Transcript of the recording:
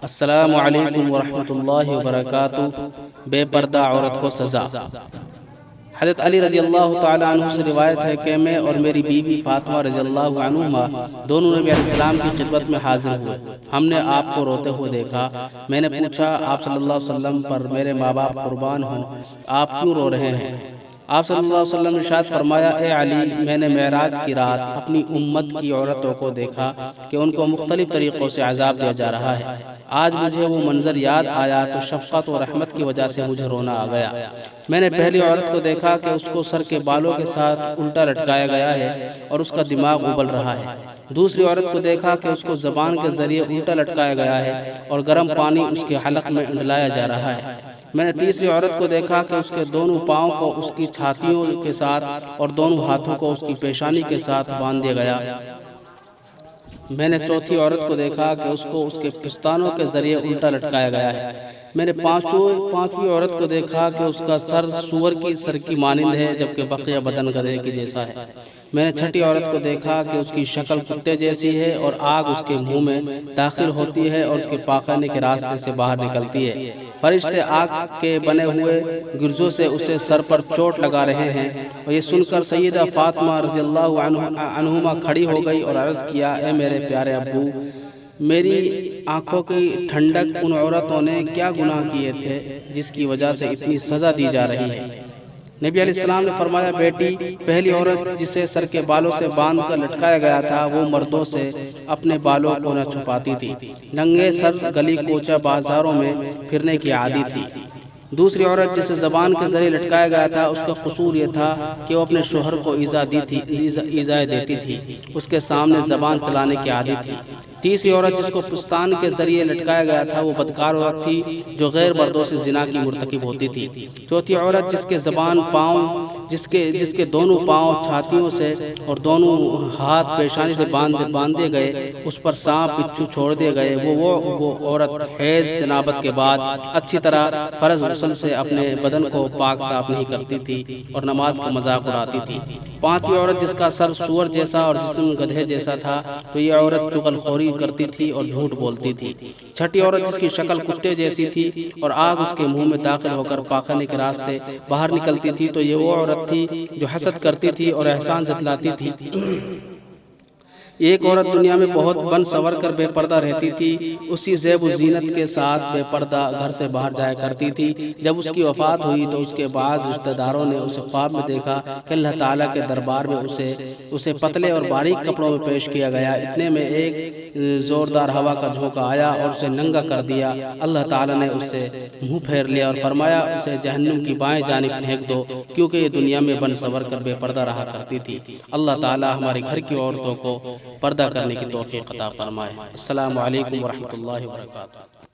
السلام علیکم ورحمۃ اللہ وبرکاتہ۔ بے پردہ عورت کو سزا۔ حضرت علی رضی اللہ تعالیٰ عنہ سے روایت ہے کہ میں اور میری بیوی فاطمہ رضی اللہ عنہما دونوں نبی علیہ السلام کی خدمت میں حاضر ہوئے۔ ہم نے آپ کو روتے ہوئے دیکھا۔ میں نے پوچھا آپ صلی اللہ علیہ وسلم پر میرے ماں باپ قربان ہوں، آپ کیوں رو رہے ہیں؟ آپ صلی اللہ علیہ وسلم نے ارشاد فرمایا، اے علی، میں نے معراج کی رات اپنی امت کی عورتوں کو دیکھا کہ ان کو مختلف طریقوں سے عذاب دیا جا رہا ہے۔ آج مجھے وہ منظر یاد آیا تو شفقت و رحمت کی وجہ سے مجھے رونا آ گیا۔ میں نے پہلی عورت کو دیکھا کہ اس کو سر کے بالوں کے ساتھ الٹا لٹکایا گیا ہے اور اس کا دماغ ابل رہا ہے۔ دوسری عورت کو دیکھا کہ اس کو زبان کے ذریعے الٹا لٹکایا گیا ہے اور گرم پانی اس کے حلق میں انڈلایا جا رہا ہے۔ میں نے تیسری عورت کو دیکھا کہ اس کے دونوں پاؤں کو اس کی چھاتیوں کے ساتھ اور دونوں ہاتھوں کو اس کی پیشانی کے ساتھ باندھ دیا گیا۔ میں نے چوتھی عورت کو دیکھا کہ اس کو اس کے پستانوں کے ذریعے الٹا لٹکایا گیا ہے۔ میں نے پانچویں عورت کو دیکھا کہ اس کا سر سور کی سر کی مانند ہے جبکہ بقیہ بدن گدھے کی جیسا ہے۔ میں نے چھٹی عورت کو دیکھا کہ اس کی شکل کتے جیسی ہے اور آگ اس کے منہ میں داخل ہوتی ہے اور اس کے پاخانے کے راستے سے باہر نکلتی ہے۔ فرشتے آگ کے بنے ہوئے گرزوں سے اسے سر پر چوٹ لگا رہے ہیں۔ اور یہ سن کر سیدہ فاطمہ رضی اللہ عنہما کھڑی ہو گئی اور عرض کیا، اے میرے پیارے ابو، میری آنکھوں کی ٹھنڈک ان عورتوں نے کیا گناہ کیے تھے جس کی وجہ سے اتنی سزا دی جا رہی ہے؟ نبی علیہ السلام نے فرمایا، بیٹی، پہلی عورت جسے سر کے بالوں سے باندھ کر لٹکایا گیا تھا وہ مردوں سے اپنے بالوں کو نہ چھپاتی تھی، ننگے سر گلی کوچہ بازاروں میں پھرنے کی عادی تھی۔ دوسری عورت جسے زبان کے ذریعے لٹکایا گیا تھا اس کا قصور یہ تھا کہ وہ اپنے شوہر کو ایذا دیتی تھی، اس کے سامنے زبان چلانے کی عادی تھی۔ تیسری عورت جس کو پستان کے ذریعے لٹکایا گیا تھا وہ بدکار عورت تھی جو غیر مردوں سے زنا کی مرتکب ہوتی تھی۔ چوتھی عورت جس کے زبان پاؤں جس کے دونوں پاؤں چھاتیوں سے اور دونوں ہاتھ پیشانی سے باندھے گئے، اس پر سانپ بچھو چھوڑ دیے گئے، وہ عورت حیض جنابت کے بعد اچھی طرح فرض غسل سے اپنے بدن کو پاک صاف نہیں کرتی تھی اور نماز کا مذاق اڑاتی تھی۔ پانچویں عورت جس کا سر سور جیسا اور جسم گدھے جیسا تھا تو یہ عورت چغل خوری کرتی تھی اور جھوٹ بولتی تھی۔ چھٹی عورت جس کی شکل کتے جیسی تھی اور آگ اس کے منہ میں داخل ہو کر پاخانے کے راستے باہر نکلتی تھی تو یہ وہ عورت تھی جو حسد کرتی تھی اور احسان جتلاتی تھی۔ ایک عورت دنیا میں بہت بن سور کر بے پردہ رہتی تھی، اسی زیب و زینت کے ساتھ بے پردہ گھر سے باہر جایا کرتی تھی۔ جب اس کی وفات ہوئی تو اس کے بعد رشتہ داروں نے اسے خواب میں دیکھا کہ اللہ تعالیٰ کے دربار میں اسے پتلے اور باریک کپڑوں میں پیش کیا گیا۔ اتنے میں ایک زوردار ہوا کا جھونکا آیا اور اسے ننگا کر دیا۔ اللہ تعالیٰ نے اس سے منہ پھیر لیا اور فرمایا، اسے جہنم کی بائیں جانب پھینک دو کیونکہ یہ دنیا میں بن سور کر بے پردہ رہا کرتی تھی۔ اللہ تعالیٰ ہمارے گھر کی عورتوں کو پردہ کرنے کی توفیق عطا فرمائے۔ السلام علیکم ورحمۃ اللہ وبرکاتہ۔